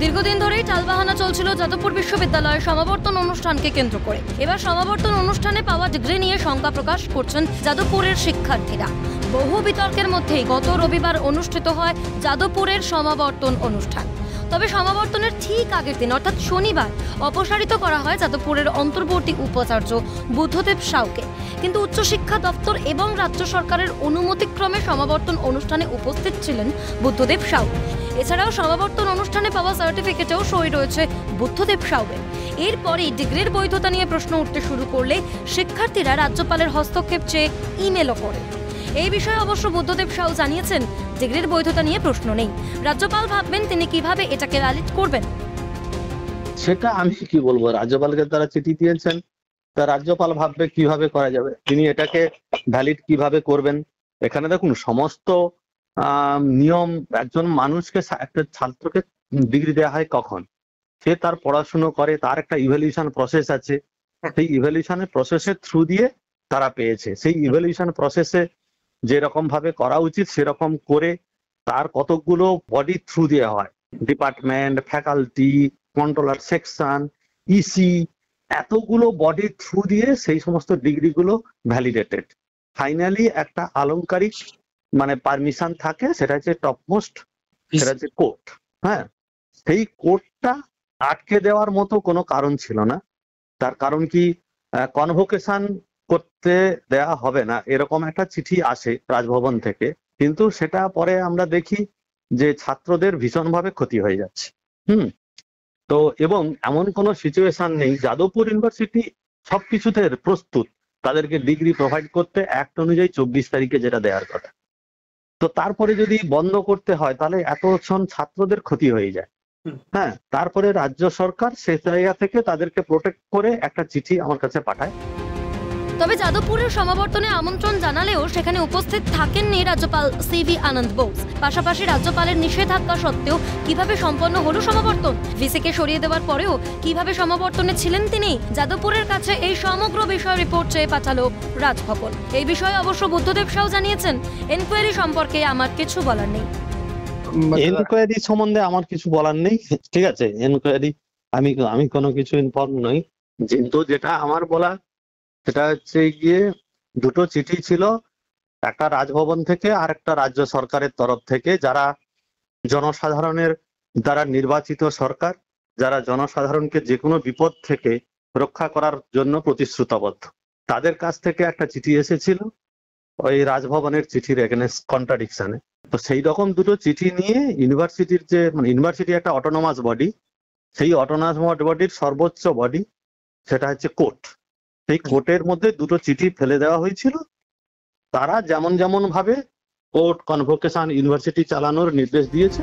দীর্ঘদিন ধরেই টালবাহানা চলছিল যাদবপুর বিশ্ববিদ্যালয়ের সমাবর্তন অনুষ্ঠানকে কেন্দ্র করে। এবার সমাবর্তন অনুষ্ঠানে পাওয়া ডিগ্রি নিয়ে শঙ্কা প্রকাশ করছেন যাদবপুরের শিক্ষার্থীরা। বহু বিতর্কের মধ্যেই গত রবিবার অনুষ্ঠিত হয় যাদবপুরের সমাবর্তন অনুষ্ঠান। তবে সমাবর্তনের ঠিক আগের দিন অর্থাৎ শনিবার অপসারিত করা হয় যাদবপুরের অন্তর্বর্তী উপাচার্য বুদ্ধদেব সাউকে। কিন্তু উচ্চশিক্ষা দপ্তর এবং রাজ্য সরকারের অনুমতিক্রমে সমাবর্তন অনুষ্ঠানে উপস্থিত ছিলেন বুদ্ধদেব সাউ। এছাড়াও সমাবর্তন অনুষ্ঠানে পাওয়া সার্টিফিকেটেও সই রয়েছে বুদ্ধদেব সাউয়ের। এরপরেই ডিগ্রির বৈধতা নিয়ে প্রশ্ন উঠতে শুরু করলে শিক্ষার্থীরা রাজ্যপালের হস্তক্ষেপ চেয়ে ইমেলও করে। এই বিষয়ে অবশ্য বুদ্ধদেব সাউ জানিয়েছেন, ডিগ্রির বৈধতা নিয়ে প্রশ্ন নেই, রাজ্যপাল ভাববেন তিনি কিভাবে এটাকে ভ্যালিড করবেন। সেটা আমি কি বলবো, রাজ্যপালকে তারা চিঠি দিয়েছেন, তা রাজ্যপাল ভাববে কিভাবে করা যাবে, তিনি এটাকে ভ্যালিড কিভাবে করবেন। এখানে দেখুন সমস্ত নিয়ম, একজন মানুষকে, একটা ছাত্রকে ডিগ্রি দেওয়া হয় কখন, সে তার পড়াশুনো করে, তার একটা ইভ্যালুয়েশন প্রসেস আছে, সেই ইভ্যালুয়েশন প্রসেসের থ্রু দিয়ে তারা পেয়েছে। সেই ইভ্যালুয়েশন প্রসেসে যেরকম ভাবে করা উচিত সেরকম করে তার কতগুলো বডি থ্রু দিয়ে হয়, department, faculty, controller section, EC, এতগুলো বডি থ্রু দিয়ে সেই সমস্ত ডিগ্রিগুলো ভ্যালিডেটেড। ফাইনালি একটা আলংকারিক মানে পারমিশন থাকে, সেটা হচ্ছে টপমোস্ট, সেটা হচ্ছে কোর্ট। হ্যাঁ, সেই কোর্টটা আটকে দেওয়ার মতো কোনো কারণ ছিল না। তার কারণ কি, কনভোকেশন করতে দেয়া হবে না এরকম একটা চিঠি আসে রাজভবন থেকে, কিন্তু সেটা পরে আমরা দেখি যে ছাত্রদের ভীষণভাবে ক্ষতি হয়ে যাচ্ছে। তো এবং এমন কোনো সিচুয়েশন নেই, যাদবপুর ইউনিভার্সিটি সবকিছুতে প্রস্তুত তাদেরকে ডিগ্রি প্রোভাইড করতে, অ্যাক্ট অনুযায়ী 24 তারিখে যেটা দেওয়ার কথা। তো তারপরে যদি বন্ধ করতে হয় তাহলে এতজন ছাত্রদের ক্ষতি হয়ে যায়। হ্যাঁ, তারপরে রাজ্য সরকার সে জায়গা থেকে তাদেরকে প্রোটেক্ট করে একটা চিঠি আমার কাছে পাঠায়। তবে যাদবপুরের সমাবর্তনে আমন্ত্রণ জানালেও সেখানে উপস্থিত থাকেননি রাজ্যপাল সিভি আনন্দ বোস। পাশাপাশি রাজ্যপালের নিষেধাজ্ঞা সত্ত্বেও কিভাবে সম্পন্ন হলো সমাবর্তন, ভিসিকে সরিয়ে দেওয়ার পরেও কিভাবে সমাবর্তনে ছিলেন তিনি, যাদবপুরের কাছে এই সমগ্র বিষয় রিপোর্ট চেয়ে পাঠালো রাজভবন। এই বিষয়ে অবশ্য বুদ্ধদেব সাউ জানিয়েছেন, এনকোয়ারি সম্পর্কে আমার কিছু বলার নেই। এনকোয়ারি সম্বন্ধে আমার কিছু বলার নেই, ঠিক আছে। এনকোয়ারি আমি কোনো কিছু ইনফর্ম নই, কিন্তু যেটা আমার বলা সেটা হচ্ছে গিয়ে দুটো চিঠি ছিল, একটা রাজভবন থেকে আর একটা রাজ্য সরকারের তরফ থেকে, যারা জনসাধারণের দ্বারা নির্বাচিত সরকার, যারা জনসাধারণকে যে কোনো বিপদ থেকে রক্ষা করার জন্য প্রতিশ্রুতবদ্ধ, তাদের কাছ থেকে একটা চিঠি এসেছিল ওই রাজভবনের চিঠির এগেনস্ট কন্ট্রাডিকশনে। তো সেই রকম দুটো চিঠি নিয়ে ইউনিভার্সিটির যে, মানে ইউনিভার্সিটি একটা অটোনমাস বডি, সেই অটোনমাস বডির সর্বোচ্চ বডি সেটা হচ্ছে কোর্ট। সেই কোর্টের মধ্যে দুটো চিঠি ফেলে দেওয়া হয়েছিল, তারা যেমন যেমন ভাবে কোর্ট কনভোকেশন ইউনিভার্সিটি চালানোর নির্দেশ দিয়েছে।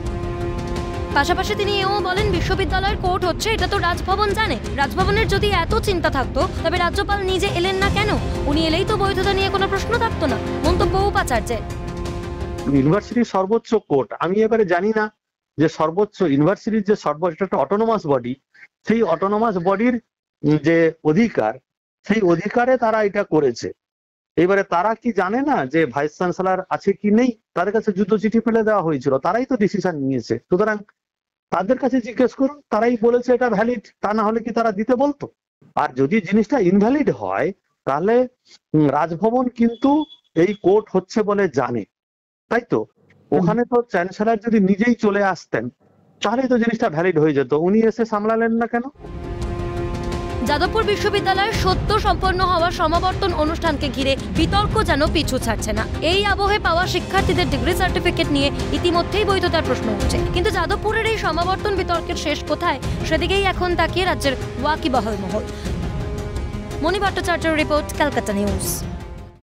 পাশাপাশি তিনি এও বলেন, বিশ্ববিদ্যালয়ের কোর্ট হচ্ছে এটা তো রাজভবন জানে, রাজভবনের যদি এত চিন্তা থাকতো তবে রাজ্যপাল নিজে এলেন না কেন, উনি এলেই তো বৈধতা নিয়ে কোনো প্রশ্ন থাকতো না, মন্তব্য উপাচার্যের। ইউনিভার্সিটির সর্বোচ্চ কোর্ট, আমি এবারে জানি না যে সর্বোচ্চ ইউনিভার্সিটির যে সর্বোচ্চ একটা অটোনমাস বডি, সেই অটোনমাস বডির যে অধিকার, সেই অধিকারে তারা এটা করেছে। এবারে তারা কি জানে না যে ভাইস চ্যান্সেলর আছে কি নেই, তাদের কাছে যুদ্ধ চিঠি ফেলে দেওয়া হয়েছিল, তারাই তো ডিসিশন নিয়েছে। সুতরাং তাদের কাছে জিজ্ঞেস করুন, তারাই বলেছে এটা ভ্যালিড, তা না হলে কি তারা দিতে বলতো? আর যদি জিনিসটা ইনভ্যালিড হয় তাহলে রাজভবন কিন্তু এই কোর্ট হচ্ছে বলে জানে, তাই তো? ওখানে তো চ্যান্সেলর যদি নিজেই চলে আসতেন তাহলে তো জিনিসটা ভ্যালিড হয়ে যেত, উনি এসে সামলালেন না কেন? যাদবপুর বিশ্ববিদ্যালয়ের সদ্য সম্পন্ন হওয়া সমাবর্তন অনুষ্ঠানকে ঘিরে বিতর্ক যেন পিছু ছাড়ছে না। এই আবহে পাওয়া শিক্ষার্থীদের ডিগ্রি সার্টিফিকেট নিয়ে ইতিমধ্যেই বৈধতার প্রশ্ন উঠছে, কিন্তু যাদবপুরের এই সমাবর্তন বিতর্কের শেষ কোথায় সেদিকেই এখন তাকিয়ে রাজ্যের ওয়াকিবহাল মহল। মণি ভট্টাচার্যের রিপোর্ট, ক্যালকাটা নিউজ।